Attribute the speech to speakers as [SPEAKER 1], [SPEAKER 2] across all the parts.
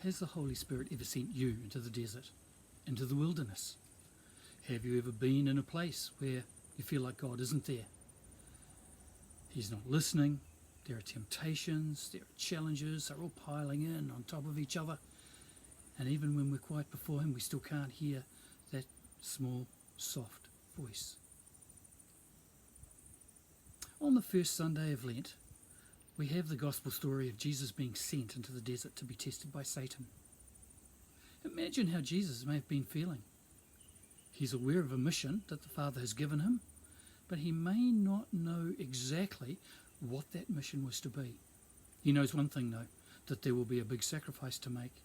[SPEAKER 1] Has the Holy Spirit ever sent you into the desert, into the wilderness? Have you ever been in a place where you feel like God isn't there? He's not listening. There are temptations, there are challenges, they're all piling in on top of each other. And even when we're quiet before him, we still can't hear that small, soft voice. On the first Sunday of Lent, we have the gospel story of Jesus being sent into the desert to be tested by Satan. Imagine how Jesus may have been feeling. He's aware of a mission that the Father has given him, but he may not know exactly what that mission was to be. He knows one thing though, that there will be a big sacrifice to make,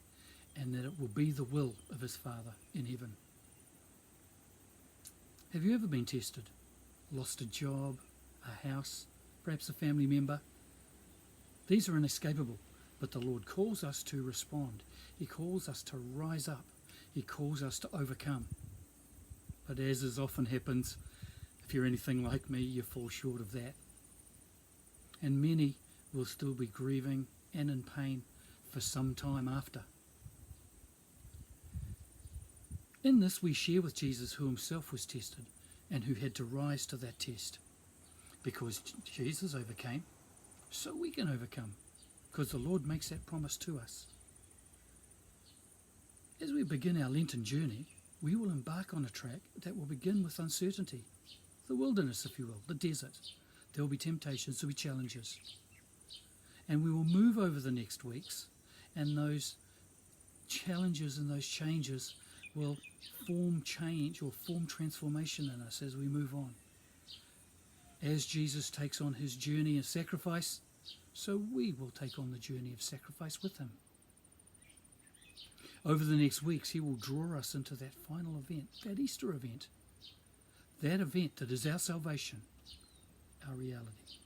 [SPEAKER 1] and that it will be the will of his Father in heaven. Have you ever been tested? Lost a job, a house, perhaps a family member? These are inescapable, but the Lord calls us to respond. He calls us to rise up. He calls us to overcome. But as is often happens, if you're anything like me, you fall short of that. And many will still be grieving and in pain for some time after. In this we share with Jesus, who himself was tested and who had to rise to that test. Because Jesus overcame, so we can overcome, because the Lord makes that promise to us. As we begin our Lenten journey, we will embark on a track that will begin with uncertainty, the wilderness, if you will, the desert. There will be temptations, there will be challenges. And we will move over the next weeks, and those challenges and those changes will form change or form transformation in us as we move on. As Jesus takes on his journey of sacrifice, so we will take on the journey of sacrifice with him. Over the next weeks, he will draw us into that final event, that Easter event, that event that is our salvation, our reality.